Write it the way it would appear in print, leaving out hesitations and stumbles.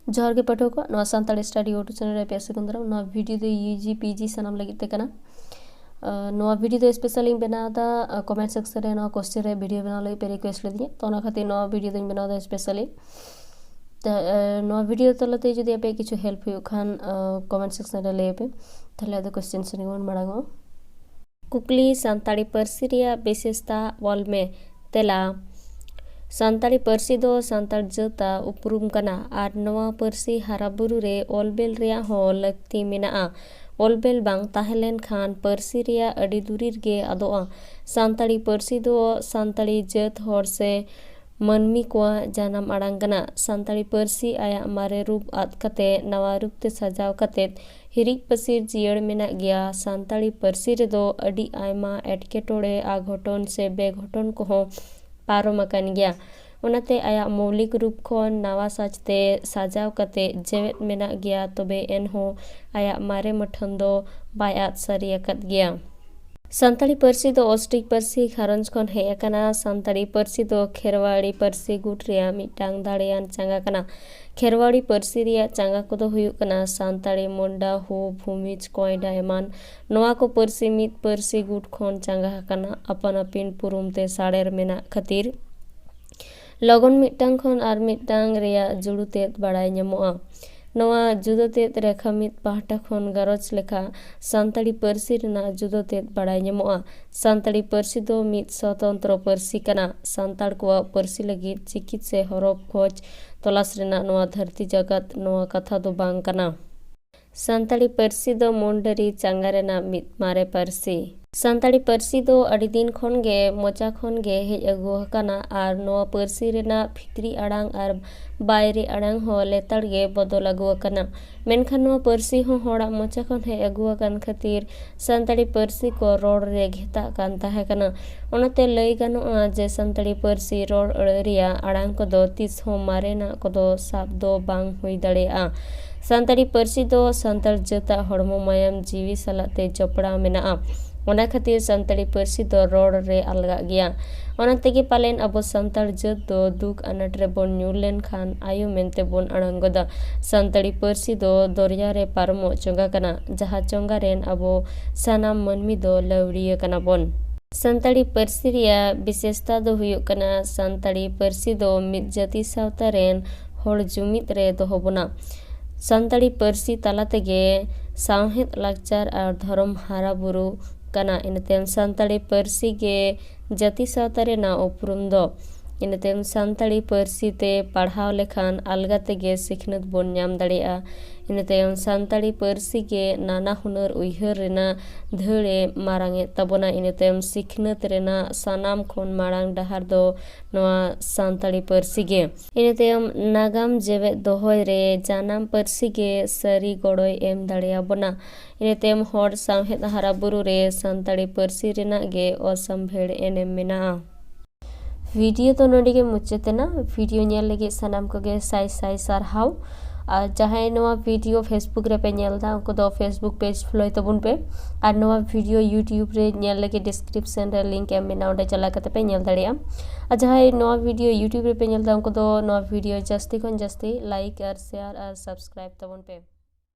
जोहर के पठो को नवा संताली स्टडी O2 चैनल रे पे सेकंदरा नवा वीडियो दो यूजी पीजी सनाम लगी ते कना नवा वीडियो दो स्पेशल इन बनादा कमेंट सेक्शन रे नवा क्वेश्चन रे वीडियो बना लई पे रिक्वेस्ट लेदी तो ना खातिर नवा वीडियो दो बनादा स्पेशली नवा वीडियो तलते जदि आपे किछु हेल्प हुयो खान कमेंट सेक्शन रे ले पे तले आदो क्वेश्चन से बन मांगो कुकली संताली पार्सी रिया विशेषता वॉल में तेला संताली पार्सी दो संताल जता उपरुम कना आर नवा पार्सी हाराबुरु रे ओलबेल रिया हो लगती मेना ओलबेल बांग ताहेलेन खान पार्सी रिया अडी दुरीर गे अदोआ संताली पार्सी दो संताली जत होर से मनमी को जानम आड़ांग कना संताली पार्सी आया मारे रूप आद कते नवा रूप ते सजाव कते हिरिक पसीर जियड़ मेना गया संताली पार्सी रे दो अडी आयमा एटकेटोड़े आ घटन से बेघटन को हो पारोम अकन गया उनाते आया मौलिक रूप खन नवा साजते साजाव कते जेवेत मेना गया तबे एनहो आया मारे मठन दो बायात सरियाकत गया संताली पार्सी दो ऑस्ट्रिक पार्सी घारंज खन हे अकना संताली पार्सी दो खेरवाड़ी पार्सी गुट रिया मिटांग दाड़ेयान चांगा कना खेरवाड़ी पार्सी रिया चांगा को दो हुयुक कना संताली मोंडा हो भूमिज कोयडा एमान नवा को पार्सी मित पार्सी गुट खन चांगा कना अपन अपिन पुरुमते साड़ेर मेना खातिर लगन मिटांग खन आर मिटांग रिया जुड़ुते बाड़ाय ᱧᱟᱢᱚᱜᱼᱟ नवा जुदोतेत रेखा मित पाहटा खन गारज लेखा संताली पार्सी रेना जुदोतेत बाड़ाय ᱧᱟᱢᱚᱜᱼᱟ संताली पार्सी दो मित स्वतंत्र पार्सी कना संताल को पार्सी लगी चिकित से हरफ खोज तलाश रेना नवा धरती जगत नवा कथा दो बांग कना संताली पार्सी दो मोंडरी चांगा रेना मित मारे पार्सी संताली पार्सी दो अड़ी दिन खन गे मोचा खन गे हेज अगु हकाना आर नवा पार्सी रेना भितरी आड़ांग आर बायरे आड़ांग हो लेताड़ गे बदल अगु हकाना मेनखान नवा पार्सी हो होड़ा मोचा खन हे अगु हकान खातिर संताली पार्सी को रोड़ रे घेता कान ताहे कना ओनाते लई गानोआ जे संताली पार्सी रोड़ अड़रिया आड़ांग को दो तीस हो मारेना को दो साब दो बांग हुई दड़ेआ संताली पार्सी दो संताल जता हड़मो मायम जीवी सलाते जपड़ा मेना ओना खातिर संताली पार्सी दो रोड़ रे अलगा गया ओना तेगे पालेन अब संताल जत दो दुख अनट रे बोन ᱧᱩᱨ लेन खान आयु मेनते बोन अड़ंगोदा संताली पार्सी दो दरिया रे पारमो चोंगा कना जहा चोंगा रेन अब सानाम मनमी दो लवड़िया कना बोन संताली पार्सी रिया विशेषता दो हुयुक कना संताली पार्सी दो मित जाति सावता रेन होड़ जुमित रे दोहो बोना संताली पार्सी ताला तेगे सावहेद लाकचार आर धर्म हारा बुरु कना इनतेम संताली पार्सी गे जाति सावता रेना उपरुम दो इनतेम संताली पार्सी ते पढ़ाव लेखान अलगा तेगे सिखनत बोन ᱧᱟᱢ दाड़ेआ इनतेम संताली पार्सी गे नाना हुनर उयहर रेना धड़े मारांगे तबोना इनतेम सिखनत रेना सानाम खन मारांग डहार दो नवा संताली पार्सी गे इनतेम नागाम जेवे दोहोय रे जानाम पार्सी गे सरी गड़ोय एम दाड़ेआ बोना इनतेम होड़ सावहेद हारा बुरु रे संताली पार्सी रेना गे असंभेड़ एनेम मेना वीडियो तो नोडी के मुचातेना वीडियो नेल लगे सनाम को गे साई साई सारहाव और जहाँ नवा वीडियो फेसबुक रे पे नेलदा उनको दो फेसबुक पेज फॉलो तबुन पे और नवा वीडियो यूट्यूब रे नेल लगे डिस्क्रिप्शन रे लिंक एम मेना ओडे चला कते पे नेल दाड़िया और जहाँ नवा वीडियो यूट्यूब रे पे नेलदा उनको दो नवा वीडियो जस्ती खन जस्ती लाइक और शेयर और सब्सक्राइब तबुन पे।